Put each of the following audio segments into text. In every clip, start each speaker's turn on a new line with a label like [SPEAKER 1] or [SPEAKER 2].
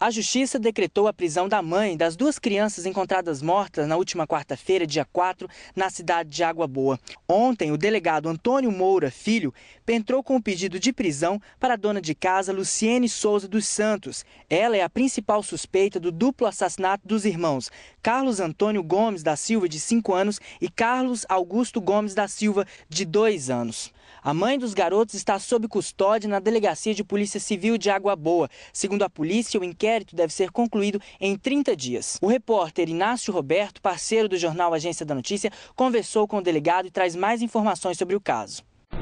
[SPEAKER 1] A Justiça decretou a prisão da mãe das duas crianças encontradas mortas na última quarta-feira, dia 4, na cidade de Água Boa. Ontem, o delegado Antônio Moura Filho entrou com o pedido de prisão para a dona de casa Luciene Souza dos Santos. Ela é a principal suspeita do duplo assassinato dos irmãos Carlos Antônio Gomes da Silva, de 5 anos, e Carlos Augusto Gomes da Silva, de 2 anos. A mãe dos garotos está sob custódia na Delegacia de Polícia Civil de Água Boa. Segundo a polícia, o inquérito deve ser concluído em 30 dias. O repórter Inácio Roberto, parceiro do jornal Agência da Notícia, conversou com o delegado e traz mais informações sobre o caso.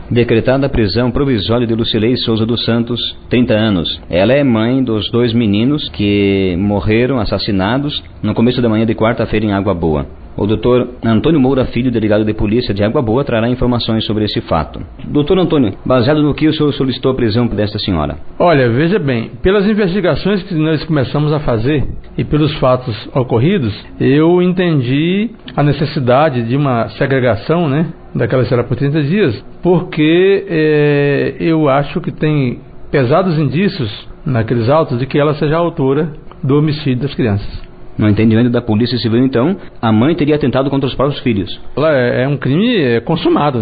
[SPEAKER 2] Decretada a prisão provisória de Lucilei Souza dos Santos, 30 anos. Ela é mãe dos 2 meninos que morreram assassinados no começo da manhã de quarta-feira em Água Boa. O doutor Antônio Moura Filho, delegado de polícia de Água Boa, trará informações sobre esse fato. Doutor Antônio, baseado no que o senhor solicitou a prisão desta senhora?
[SPEAKER 3] Olha, veja bem, pelas investigações que nós começamos a fazer e pelos fatos ocorridos, eu entendi a necessidade de uma segregação, daquela será por 30 dias, porque eu acho que tem pesados indícios naqueles autos de que ela seja a autora do homicídio das crianças.
[SPEAKER 2] No entendimento da Polícia Civil, então, a mãe teria atentado contra os próprios filhos.
[SPEAKER 3] Ela é um crime consumado,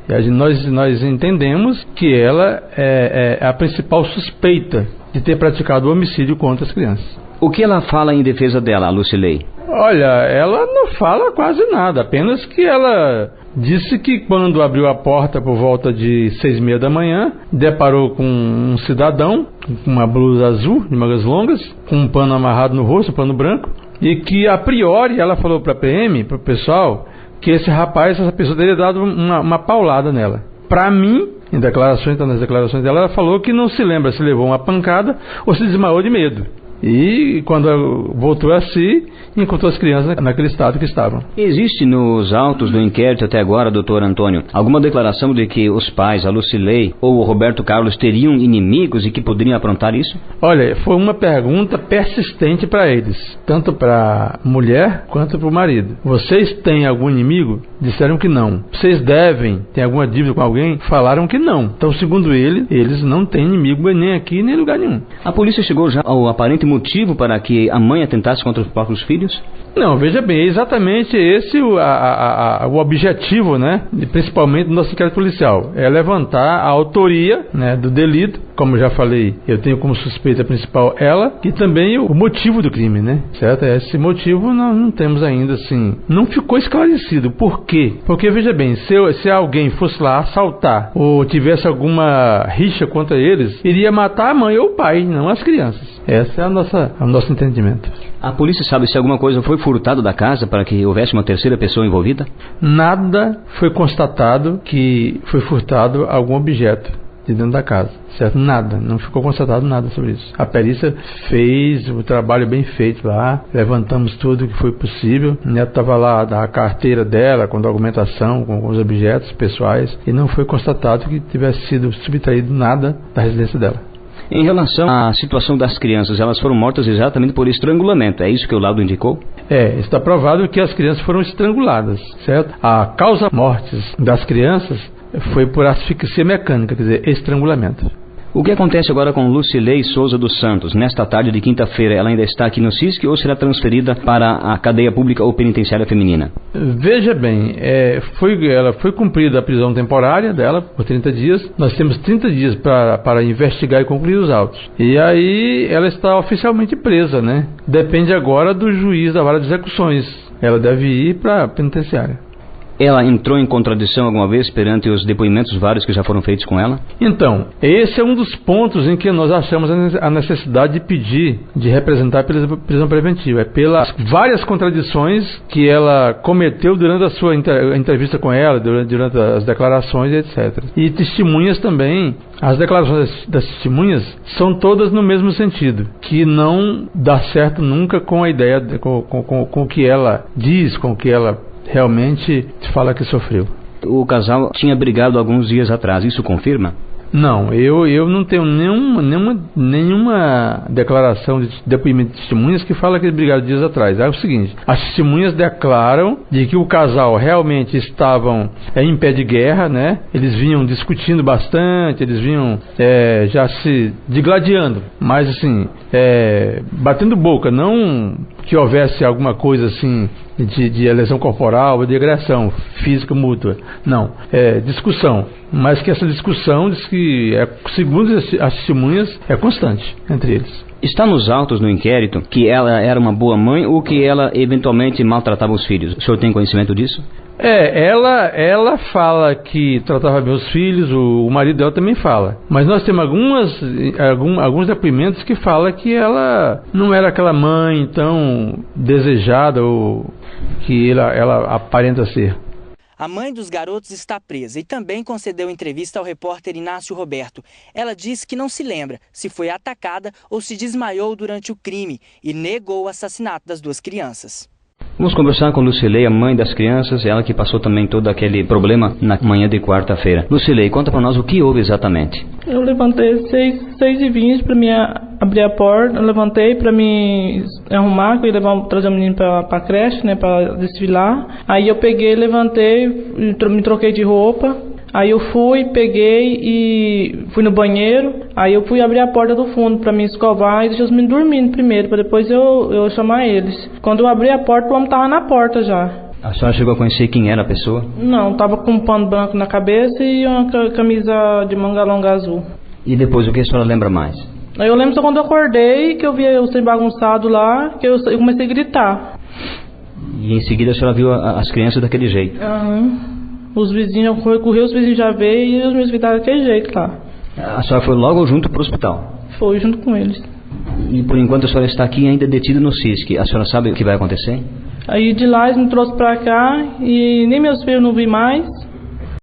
[SPEAKER 3] E nós entendemos que ela é a principal suspeita de ter praticado o homicídio contra as crianças.
[SPEAKER 2] O que ela fala em defesa dela, a Lucilei?
[SPEAKER 3] Olha, ela não fala quase nada, apenas que ela disse que quando abriu a porta por volta de 6h30 da manhã, deparou com um cidadão com uma blusa azul, de mangas longas, com um pano amarrado no rosto, um pano branco, e que a priori ela falou para a PM, para o pessoal, que essa pessoa teria dado uma paulada nela. Para mim, nas declarações dela, ela falou que não se lembra se levou uma pancada ou se desmaiou de medo. E quando ela voltou a si, encontrou as crianças naquele estado que estavam.
[SPEAKER 2] Existe nos autos do inquérito até agora, doutor Antônio, alguma declaração de que os pais, a Lucilei ou o Roberto Carlos, teriam inimigos e que poderiam aprontar isso?
[SPEAKER 3] Olha, foi uma pergunta persistente para eles, tanto para a mulher quanto para o marido. Vocês têm algum inimigo? Disseram que não. Vocês têm alguma dívida com alguém? Falaram que não. Então, segundo eles não têm inimigo nem aqui nem em lugar nenhum.
[SPEAKER 2] A polícia chegou já ao aparente motivo para que a mãe atentasse contra os próprios filhos?
[SPEAKER 3] Não, veja bem, é exatamente esse o objetivo, principalmente do nosso inquérito policial, é levantar a autoria, do delito. Como já falei, eu tenho como suspeita principal ela, e também o motivo do crime, certo? Esse motivo não temos ainda, não ficou esclarecido. Por quê? Porque, veja bem, se alguém fosse lá assaltar ou tivesse alguma rixa contra eles, iria matar a mãe ou o pai, não as crianças. Esse é o nosso entendimento.
[SPEAKER 2] A polícia sabe se alguma coisa foi furtada da casa para que houvesse uma terceira pessoa envolvida?
[SPEAKER 3] Nada foi constatado que foi furtado algum objeto de dentro da casa, certo? Nada, não ficou constatado nada sobre isso. A perícia fez o trabalho bem feito lá, levantamos tudo que foi possível. O neto estava lá, a carteira dela, com documentação, com os objetos pessoais, e não foi constatado que tivesse sido subtraído nada da residência dela.
[SPEAKER 2] Em relação à situação das crianças, elas foram mortas exatamente por estrangulamento, é isso que o laudo indicou?
[SPEAKER 3] Está provado que as crianças foram estranguladas, certo? A causa mortes das crianças foi por asfixia mecânica, quer dizer, estrangulamento.
[SPEAKER 2] O que acontece agora com Lucilei Souza dos Santos? Nesta tarde de quinta-feira, ela ainda está aqui no CISC ou será transferida para a cadeia pública ou penitenciária feminina?
[SPEAKER 3] Veja bem, ela foi cumprida a prisão temporária dela por 30 dias. Nós temos 30 dias para investigar e concluir os autos. E aí ela está oficialmente presa, Depende agora do juiz da vara de execuções. Ela deve ir para a penitenciária.
[SPEAKER 2] Ela entrou em contradição alguma vez perante os depoimentos vários que já foram feitos com ela?
[SPEAKER 3] Então, esse é um dos pontos em que nós achamos a necessidade de pedir, de representar pela prisão preventiva. É pelas várias contradições que ela cometeu durante a sua entrevista com ela, durante as declarações, etc. E testemunhas também. As declarações das testemunhas são todas no mesmo sentido, que não dá certo nunca com a ideia, com o que ela diz, com o que ela realmente fala que sofreu.
[SPEAKER 2] O casal tinha brigado alguns dias atrás, isso confirma?
[SPEAKER 3] Não, eu não tenho nenhuma declaração de depoimento de testemunhas que fala que eles brigaram dias atrás. É o seguinte, as testemunhas declaram de que o casal realmente estavam em pé de guerra, né? Eles vinham discutindo bastante, eles vinham já se digladiando, mas assim, batendo boca, não que houvesse alguma coisa assim de lesão corporal ou de agressão física mútua, não, discussão, mas que essa discussão diz que, segundo as testemunhas, é constante entre eles.
[SPEAKER 2] Está nos autos no inquérito que ela era uma boa mãe ou que ela eventualmente maltratava os filhos? O senhor tem conhecimento disso?
[SPEAKER 3] Ela fala que tratava bem os filhos, o marido dela também fala. Mas nós temos alguns depoimentos que falam que ela não era aquela mãe tão desejada ou que ela aparenta ser.
[SPEAKER 1] A mãe dos garotos está presa e também concedeu entrevista ao repórter Inácio Roberto. Ela disse que não se lembra se foi atacada ou se desmaiou durante o crime e negou o assassinato das duas crianças.
[SPEAKER 2] Vamos conversar com Lucilei, a mãe das crianças, ela que passou também todo aquele problema na manhã de quarta-feira. Lucilei, conta para nós o que houve exatamente.
[SPEAKER 4] Eu levantei às 6h20 para me abrir a porta, eu levantei para me arrumar, que eu ia trazer o menino para a creche, né, para desfilar. Aí eu peguei, levantei, me troquei de roupa. Aí eu peguei e fui no banheiro. Aí eu fui abrir a porta do fundo para me escovar e deixar os meninos dormindo primeiro, para depois eu chamar eles. Quando eu abri a porta, o homem estava na porta já.
[SPEAKER 2] A senhora chegou a conhecer quem era a pessoa?
[SPEAKER 4] Não, estava com um pano branco na cabeça e uma camisa de manga longa azul.
[SPEAKER 2] E depois, o que a senhora lembra mais?
[SPEAKER 4] Aí eu lembro só quando eu acordei, que eu vi eu ser bagunçado lá, que eu comecei a gritar.
[SPEAKER 2] E em seguida a senhora viu as crianças daquele jeito?
[SPEAKER 4] Os vizinhos, correu, os vizinhos já veio e os meus filhos daquele jeito lá.
[SPEAKER 2] A senhora foi logo junto para o hospital?
[SPEAKER 4] Foi, junto com eles.
[SPEAKER 2] E por enquanto a senhora está aqui ainda detida no CISC. A senhora sabe o que vai acontecer?
[SPEAKER 4] Aí de lá eles me trouxeram pra cá e nem meus filhos não vi mais.